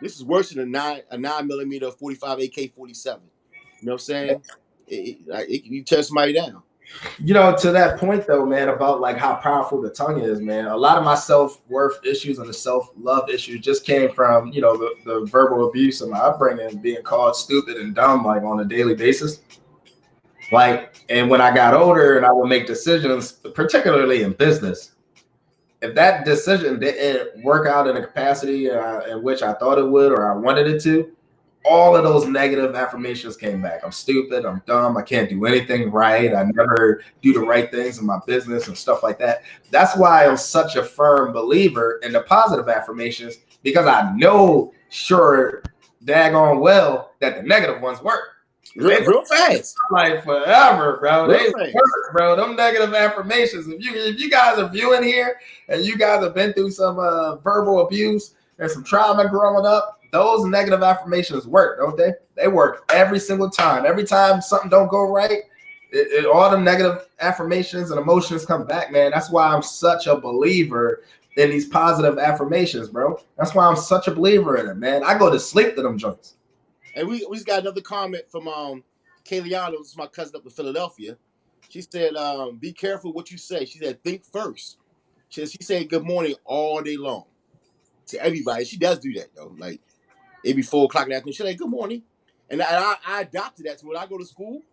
This is worse than a 9mm 45 AK-47. You know what I'm saying? You tear somebody down. To that point though, man, about like how powerful the tongue is, man. A lot of my self-worth issues and the self-love issues just came from, the verbal abuse of my upbringing, being called stupid and dumb, like, on a daily basis. Like, and when I got older and I would make decisions, particularly in business, if that decision didn't work out in the capacity in which I thought it would or I wanted it to, all of those negative affirmations came back. I'm stupid. I'm dumb. I can't do anything right. I never do the right things in my business and stuff like that. That's why I'm such a firm believer in the positive affirmations, because I know sure daggone well that the negative ones work. Real fast. Like forever, bro. Real They fast. work, bro. Them negative affirmations. If you guys are viewing here and you guys have been through some verbal abuse and some trauma growing up, those negative affirmations work, don't they? They work every single time. Every time something don't go right, all the negative affirmations and emotions come back, man. That's why I'm such a believer in these positive affirmations, bro. That's why I'm such a believer in it, man. I go to sleep to them joints. And we just got another comment from Kayliana, this is my cousin up in Philadelphia. She said, be careful what you say. She said, think first. She said good morning all day long to everybody. She does do that, though. Like, it'd be 4 o'clock in the afternoon. She's like, good morning. And I adopted that. So when I go to school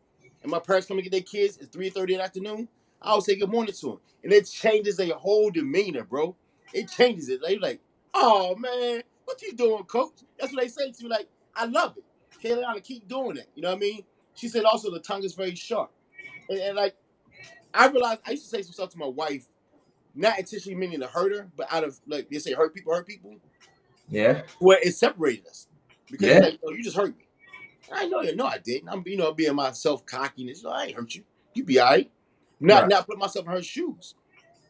and my parents come and get their kids, it's 3:30 in the afternoon, I always say good morning to them. And it changes their whole demeanor, bro. It changes it. They like, oh, man, what you doing, coach? That's what they say to you. Like, I love it. Kayliana, keep doing it. You know what I mean? She said also the tongue is very sharp. And like, I realized I used to say some stuff to my wife, not intentionally meaning to hurt her, but out of, like, they say hurt people. Yeah. Where it separated us. Because Yeah. like, you just hurt me. I know you. No, I didn't. I'm, being my self-cockiness. I ain't hurt you. You be all right. Not put myself in her shoes.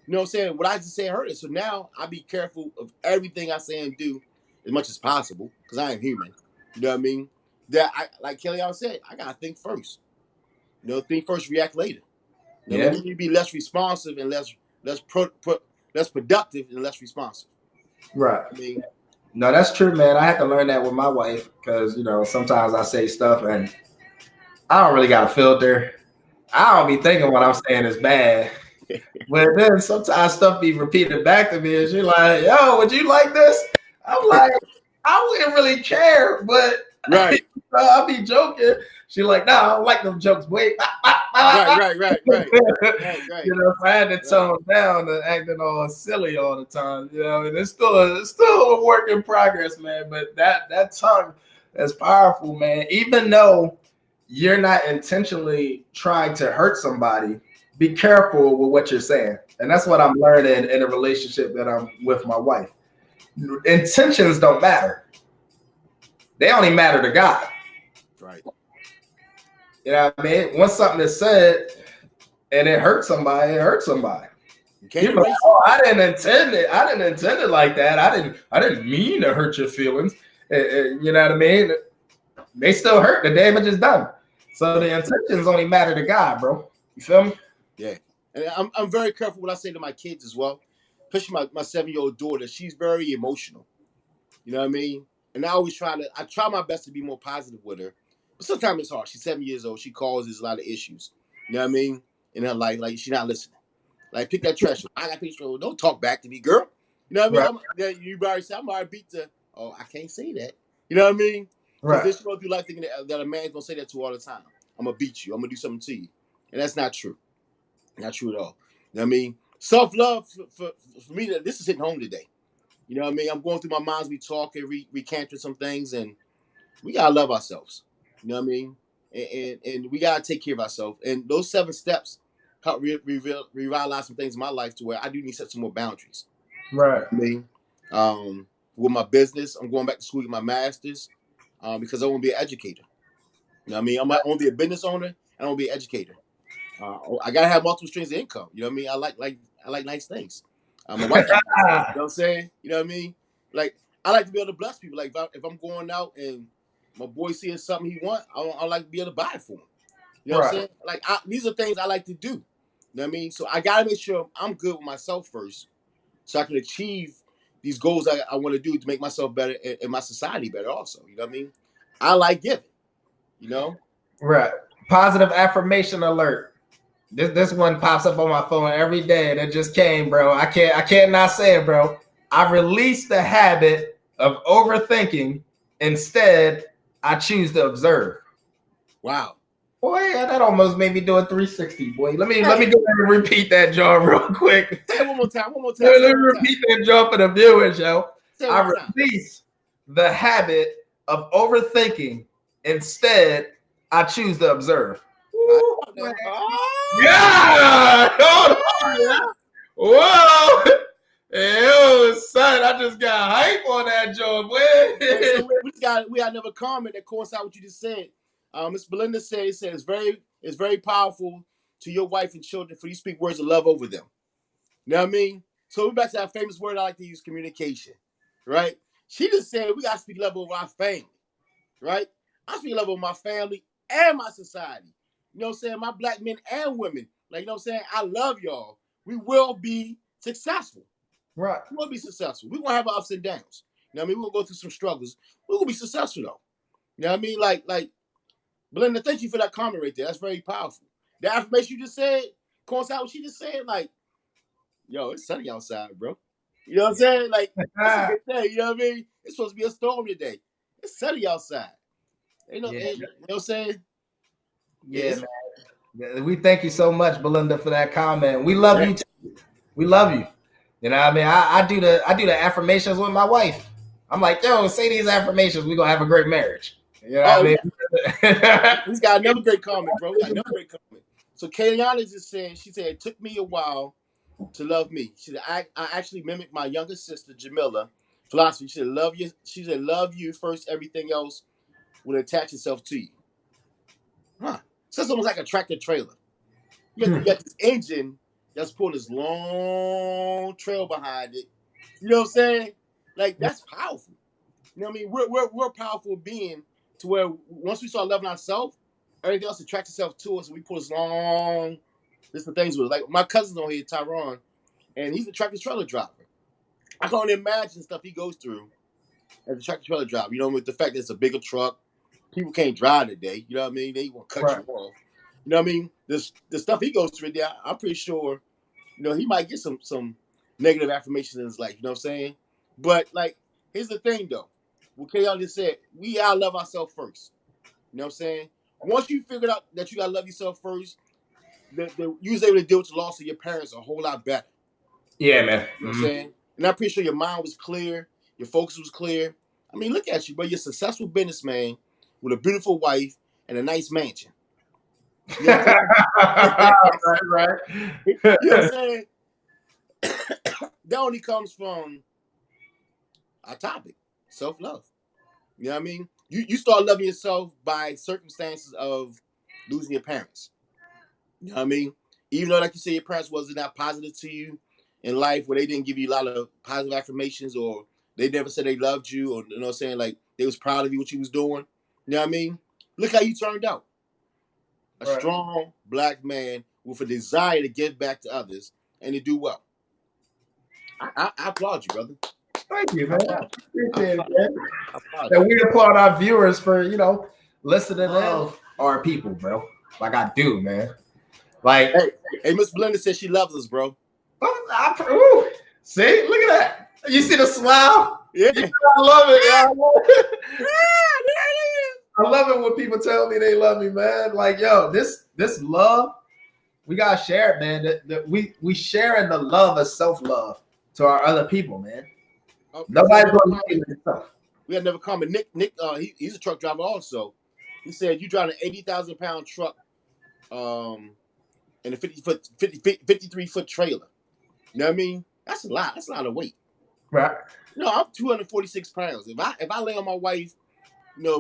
You know what I'm saying? What I just say hurt her. So now I be careful of everything I say and do as much as possible, because I am human. You know what I mean? That I, like Kayliana said, I gotta think first. Think first, react later. We need to be less responsive and less productive and less responsive. Right. I mean, no, that's true, man. I had to learn that with my wife because sometimes I say stuff and I don't really got a filter. I don't be thinking what I'm saying is bad. But then sometimes stuff be repeated back to me and she's like, yo, would you like this? I'm like, I wouldn't really care, but right. I'll be joking. She's like, no, I don't like them jokes. Wait. Right. So I had to tone down and acting all silly all the time. And it's still a work in progress, man. But that tongue is powerful, man. Even though you're not intentionally trying to hurt somebody, be careful with what you're saying. And that's what I'm learning in a relationship that I'm with my wife. Intentions don't matter. They only matter to God. Right. You know what I mean? Once something is said and it hurts somebody, it hurts somebody. You're like, oh, I didn't intend it. I didn't intend it like that. I didn't mean to hurt your feelings. You know what I mean? They still hurt. The damage is done. So the intentions only matter to God, bro. You feel me? Yeah. And I'm very careful what I say to my kids as well. Especially my 7-year-old daughter. She's very emotional. You know what I mean? And I try my best to be more positive with her. But sometimes it's hard. She's 7 years old. She causes a lot of issues. You know what I mean? In her life, like she's not listening. Like, pick that trash. I got pictures. Don't talk back to me, girl. You know what I mean? Right. You already said I'm already beat the. Oh, I can't say that. You know what I mean? Right. Because you go through life thinking that a man's gonna say that to all the time. I'm gonna beat you. I'm gonna do something to you, and that's not true. Not true at all. You know what I mean? Self-love for me. This is hitting home today. You know what I mean? I'm going through my minds. We talk and recanting some things, and we gotta love ourselves. You know what I mean? And we gotta take care of ourselves. And those 7 steps help revitalize some things in my life to where I do need to set some more boundaries. Right. You know what I mean? With my business, I'm going back to school to get my master's because I want to be an educator. You know what I mean? I want to be a business owner and I want to be an educator. I gotta have multiple streams of income. You know what I mean? I like nice things. My wife, you know what I'm saying? You know what I mean? Like, I like to be able to bless people. Like, if I'm going out and my boy seeing something he want, I like to be able to buy it for him. You know what I'm saying? Like, these are things I like to do. You know what I mean? So I gotta make sure I'm good with myself first, so I can achieve these goals I want to do to make myself better and my society better. Also, you know what I mean? I like giving. You know? Right. Positive affirmation alert. This one pops up on my phone every day. That just came, bro. I can't not say it, bro. I released the habit of overthinking. Instead, I choose to observe. Wow. Boy, that almost made me do a 360, boy. Let me go ahead and repeat that, Joe, real quick. Say it one more time. Let me repeat that, Joe, for the viewers, yo. I release the habit of overthinking. Instead, I choose to observe. Woo, man. Yeah! Hold on, yeah. Whoa! Yo, son, I just got hype on that joint, Hey, so boy. we got another comment that coincides with what you just said. Miss Belinda said, it's very powerful to your wife and children for you to speak words of love over them. You know what I mean? So we're back to that famous word I like to use, communication. Right? She just said we gotta speak love over our family. Right? I speak love over my family and my society. You know what I'm saying? My black men and women. Like, you know what I'm saying? I love y'all. We will be successful. Right. We will be successful. We're gonna have our ups and downs. You know what I mean? We're gonna go through some struggles. We're gonna be successful though. You know what I mean? Like Belinda, thank you for that comment right there. That's very powerful. The affirmation you just said, coincide what she just said, like, yo, it's sunny outside, bro. You know what I'm saying? Like, it's a good day. You know what I mean? It's supposed to be a storm today. It's sunny outside. You know, Yeah. you know what I'm saying? Yeah, man. We thank you so much, Belinda, for that comment. We love you too. We love you. You know what I mean? I do the affirmations with my wife. I'm like, yo, say these affirmations. We're gonna have a great marriage. You know what I mean? He's got another great comment, bro. We got another great comment. So Kayliana just said, she said, it took me a while to love me. She said, I actually mimicked my younger sister, Jamila, philosophy. She said, love you first, everything else will attach itself to you. Huh. So it's almost like a tractor trailer. You got this engine that's pulling this long trail behind it. You know what I'm saying? Like, that's powerful. You know what I mean? We're a powerful being to where once we start loving ourselves, everything else attracts itself to us, and we pull this long list of things with it. Like my cousin's on here, Tyrone, and he's a tractor trailer driver. I can only imagine stuff he goes through as a tractor trailer driver. You know, with the fact that it's a bigger truck, people can't drive today. You know what I mean? They want to cut you off. You know what I mean? The stuff he goes through there, I'm pretty sure, you know, he might get some negative affirmations in his life. You know what I'm saying? But like, here's the thing though. What Kayon just said, we gotta love ourselves first. You know what I'm saying? Once you figured out that you gotta love yourself first, you was able to deal with the loss of your parents a whole lot better. Yeah, man. You know what I'm saying? And I'm pretty sure your mind was clear, your focus was clear. I mean, look at you, bro. You're a successful businessman with a beautiful wife and a nice mansion. You know what I'm saying? right. You know what I'm saying? That only comes from our topic, self-love. You know what I mean? You start loving yourself by circumstances of losing your parents. You know what I mean? Even though, like you say, your parents wasn't that positive to you in life, where they didn't give you a lot of positive affirmations, or they never said they loved you, or you know what I'm saying, like they was proud of you, what you was doing. You know what I mean? Look how you turned out. A strong black man with a desire to give back to others and to do well. I applaud you, brother. Thank you, man. Appreciate it, man. I And we applaud our viewers for, listening in our people, bro. Like I do, man. Like, hey, Miss Belinda says she loves us, bro. See, look at that. You see the smile? Yeah. I love it. Yeah, I love it when people tell me they love me, man. Like, yo, this love, we gotta share it, man. That we sharing the love of self-love to our other people, man. Nobody's gonna do it stuff. We had another comment. Nick, he's a truck driver also. He said you drive an 80,000-pound truck, and a 53-foot trailer. You know what I mean? That's a lot. That's a lot of weight. Right. No, I'm 246 pounds. If I lay on my wife,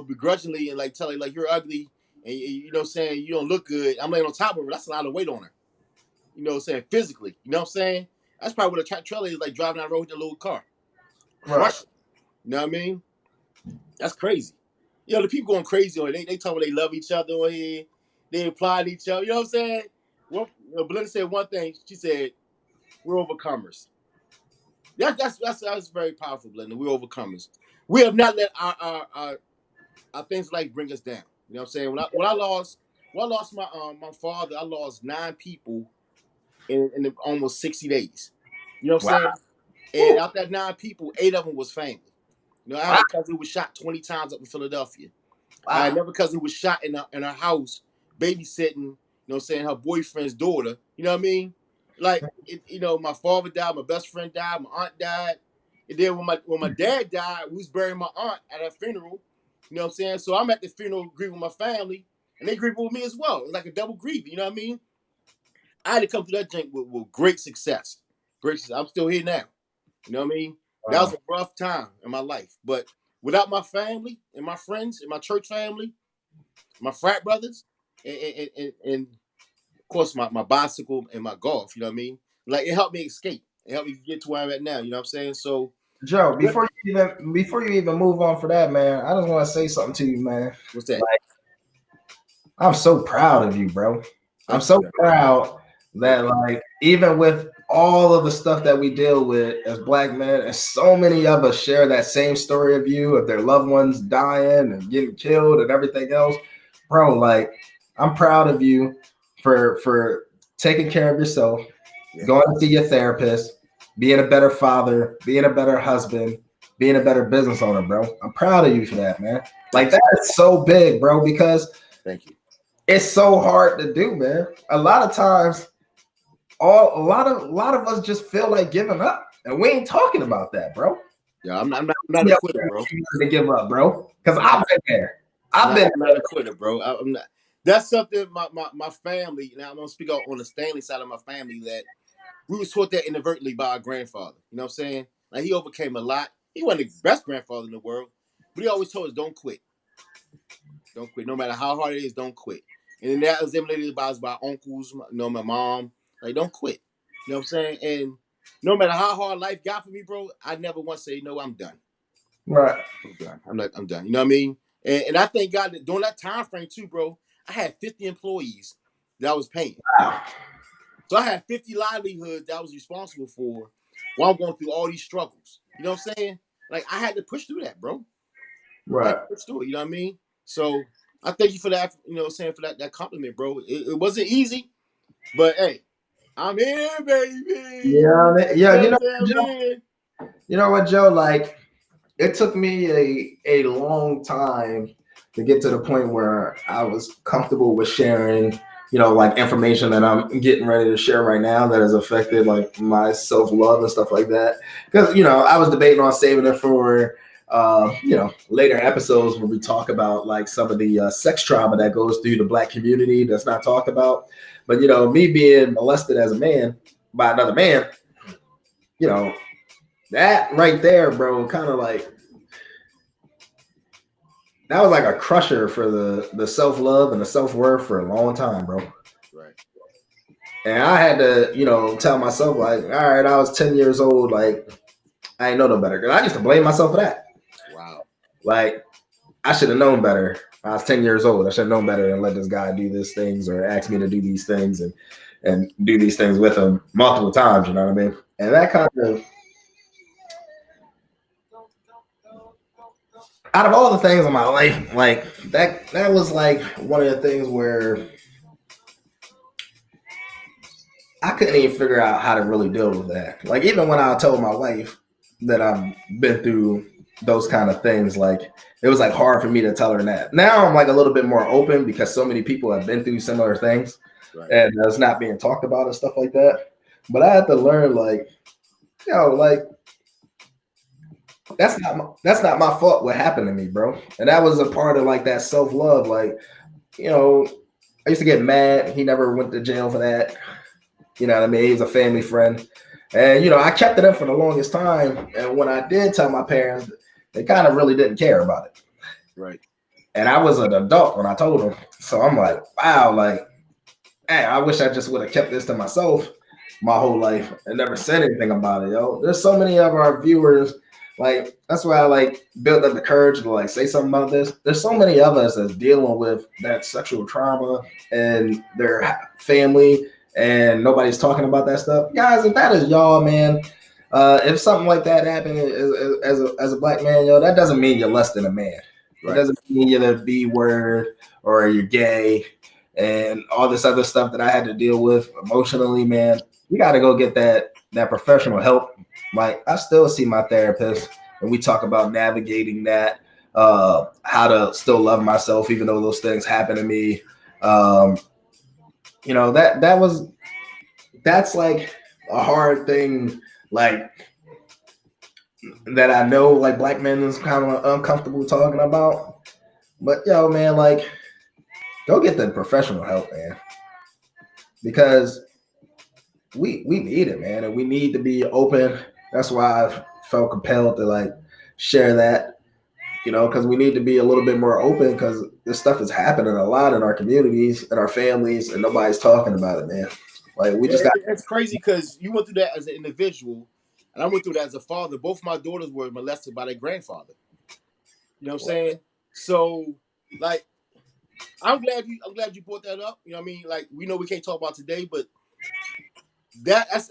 begrudgingly and like tell her like you're ugly and you know what I'm saying, you don't look good, I'm laying on top of her. That's a lot of weight on her. You know what I'm saying? Physically. You know what I'm saying? That's probably what a trailer is like, driving down the road with a little car. Crush it. You know what I mean? That's crazy. The people going crazy on it. They talk about they love each other on here. They apply to each other. You know what I'm saying? Well, Belinda said one thing. She said, "We're overcomers." That's very powerful, Belinda. We're overcomers. We have not let our things like bring us down. You know what I'm saying? When I lost my my father, I lost 9 people in almost 60 days. You know what I'm saying? And out that 9 people, 8 of them was family. I had a cousin who was shot 20 times up in Philadelphia. I had another cousin who was shot in her house, babysitting, you know what I'm saying, her boyfriend's daughter. You know what I mean? Like, my father died, my best friend died, my aunt died. And then when my dad died, we was burying my aunt at her funeral. You know what I'm saying? So I'm at the funeral grieving with my family, and they grieving with me as well. It's like a double grieving. You know what I mean? I had to come through that drink with great success. Great success. I'm still here now. You know what I mean? That was a rough time in my life. But without my family and my friends and my church family, my frat brothers, and of course my bicycle and my golf, you know what I mean? Like it helped me escape. It helped me get to where I'm at now. You know what I'm saying? So Joe, before you even move on for that, man, I just want to say something to you, man. what's that? Like, I'm so proud of you, bro. I'm so proud that, like, even with all of the stuff that we deal with as black men, and so many of us share that same story of you, of their loved ones dying and getting killed and everything else, bro. Like, I'm proud of you for taking care of yourself, going to see your therapist, being a better father, being a better husband, being a better business owner, bro. I'm proud of you for that, man. Like, that is so big, bro, because thank you. It's so hard to do, man. A lot of times, a lot of us just feel like giving up, and we ain't talking about that, bro. Yeah, I'm not a quitter, bro. To give up, bro, because I've been there. I'm not a quitter, bro. I'm not. That's something my family. Now I'm gonna speak out on the Stanley side of my family that we was taught that inadvertently by our grandfather. You know what I'm saying? Like he overcame a lot. He wasn't the best grandfather in the world, but he always told us, "Don't quit. Don't quit. No matter how hard it is, don't quit." And then that was emulated by us, by uncles, my mom. Like, don't quit. You know what I'm saying? And no matter how hard life got for me, bro, I never once say, "No, I'm done." Right. I'm done. You know what I mean? And I thank God that during that time frame too, bro, I had 50 employees that I was paying. Wow. So I had 50 livelihoods that I was responsible for while I'm going through all these struggles. You know what I'm saying? Like I had to push through that, bro. Right. I had to push through it, you know what I mean? So I thank you for that, you know what I'm saying, for that compliment, bro. It wasn't easy, but hey, I'm here, baby. Yeah, you know, Joe, you know what, Joe? Like, it took me a long time to get to the point where I was comfortable with sharing, you know, like information that I'm getting ready to share right now that has affected like my self-love and stuff like that. Because, you know, I was debating on saving it for, you know, later episodes where we talk about like some of the sex trauma that goes through the black community that's not talked about. But, you know, me being molested as a man by another man, you know, that right there, bro, kind of like, that was like a crusher for the self-love and the self-worth for a long time, bro. Right. And I had to, you know, tell myself like, all right, I was 10 years old, like I ain't know no better. Cause I used to blame myself for that. Wow. Like I should have known better. I was 10 years old. I should have known better than let this guy do these things or ask me to do these things and do these things with him multiple times, you know what I mean? And that kind of, out of all the things in my life, like that was like one of the things where I couldn't even figure out how to really deal with that. Like even when I told my wife that I've been through those kind of things, like it was like hard for me to tell her that. Now I'm like a little bit more open because so many people have been through similar things, right, and it's not being talked about and stuff like that. But I had to learn, like, you know, like that's not my fault what happened to me, bro. And that was a part of like that self-love. Like, you know, I used to get mad. He never went to jail for that. You know what I mean? He was a family friend. And, you know, I kept it up for the longest time. And when I did tell my parents, they kind of really didn't care about it. Right. And I was an adult when I told them. So I'm like, wow, like, hey, I wish I just would have kept this to myself my whole life and never said anything about it, yo. There's so many of our viewers, like, that's why I like built up the courage to like say something about this. There's so many of us that's dealing with that sexual trauma and their family, and nobody's talking about that stuff. Guys, if that is y'all, man, if something like that happened as a black man, yo, that doesn't mean you're less than a man. Right. It doesn't mean you're the B word or you're gay and all this other stuff that I had to deal with emotionally, man. You got to go get that professional help. Like, I still see my therapist, and we talk about navigating that, how to still love myself even though those things happen to me. You know, that's like a hard thing, like that I know like black men is kind of uncomfortable talking about. But yo, man, like go get the professional help, man. Because we need it, man, and we need to be open. That's why I felt compelled to like share that, because we need to be a little bit more open because this stuff is happening a lot in our communities and our families, and nobody's talking about it, man. Like we just got. It's crazy because you went through that as an individual, and I went through that as a father. Both my daughters were molested by their grandfather. You know what I'm saying? So, like, I'm glad you brought that up. You know what I mean? Like, we know we can't talk about today, but that's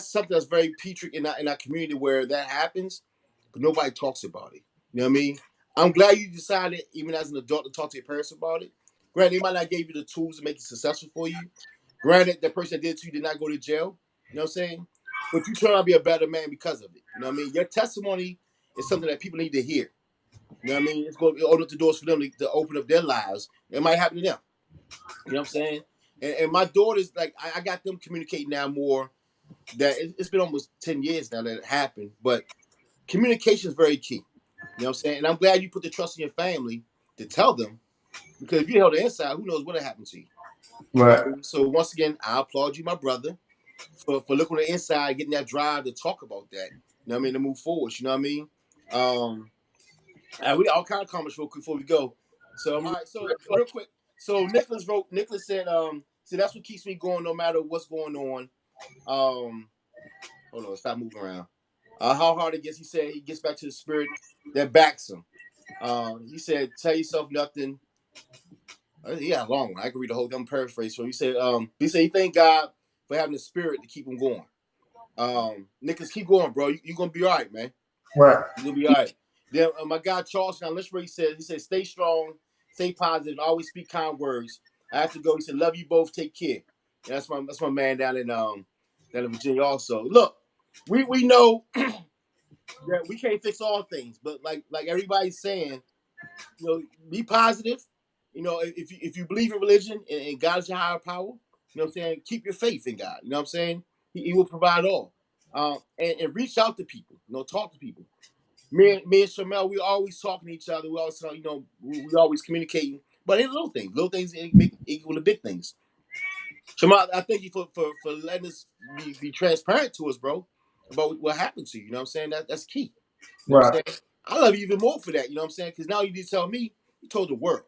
something that's very petrific in our community where that happens, but nobody talks about it. You know what I mean? I'm glad you decided, even as an adult, to talk to your parents about it. Granted, they might not give you the tools to make it successful for you. Granted, the person that did it to you did not go to jail. You know what I'm saying? But you turn out to be a better man because of it. You know what I mean? Your testimony is something that people need to hear. You know what I mean? It's going to open up the doors for them to open up their lives. It might happen to them. You know what I'm saying? And my daughters, like, I got them communicating now more. That it's been almost 10 years now that it happened. But communication is very key. You know what I'm saying? And I'm glad you put the trust in your family to tell them. Because if you held the inside, who knows what will happen to you. Right. So once again, I applaud you, my brother, for looking on the inside, getting that drive to talk about that. You know what I mean? To move forward. You know what I mean? And we all kind of comments real quick before we go. So all right, so real quick. So Nicholas said, see, that's what keeps me going no matter what's going on. Hold on, stop moving around. How hard it gets, he said he gets back to the spirit that backs him. He said, tell yourself nothing. He got a long one. I can read the whole damn paraphrase. So he said he thank God for having the spirit to keep him going. Nicholas, keep going, bro. You're gonna be all right, man. Right. You're gonna be all right. Then my guy Charles, now listen what he said, stay strong, stay positive, always speak kind words. I have to go. He said, love you both, take care. And that's my man down in Virginia also. Look, we know that we can't fix all things, but like everybody's saying, be positive. If you believe in religion and God is your higher power, you know what I'm saying, keep your faith in God. You know what I'm saying? He will provide all. And reach out to people, talk to people. Me and Shamel, we always talking to each other. We always talk, we always communicating. But it's little things make equal to big things. Shamel, I thank you for letting us be transparent to us, bro, about what happened to you. You know what I'm saying? That's key. You know what I'm saying? I love you even more for that. You know what I'm saying? Because now you did tell me, you told the world.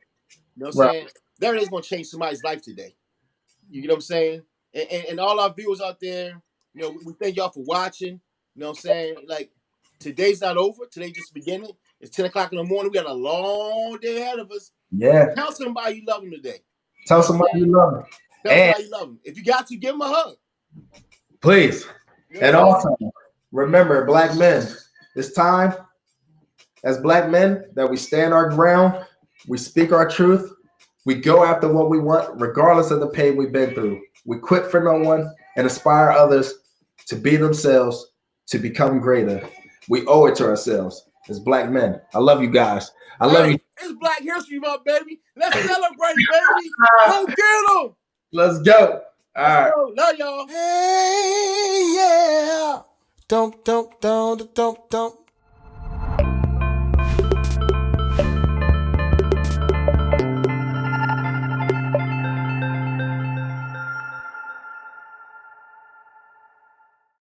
You know what I'm saying? That is going to change somebody's life today. You know what I'm saying? And all our viewers out there, we thank y'all for watching. You know what I'm saying? Like, today's not over. Today's just beginning. It's 10 o'clock in the morning. We got a long day ahead of us. Yeah. Tell somebody you love them today. Tell somebody you love them. Tell somebody you love them. If you got to, give them a hug. Please. And also, remember, black men, it's time as black men that we stand our ground. We speak our truth. We go after what we want, regardless of the pain we've been through. We quit for no one and inspire others to be themselves, to become greater. We owe it to ourselves as black men. I love you guys. I love you. It's Black History Month, baby. Let's celebrate, baby. Go get them. Let's go. All right. Love y'all. Hey, yeah. Don't.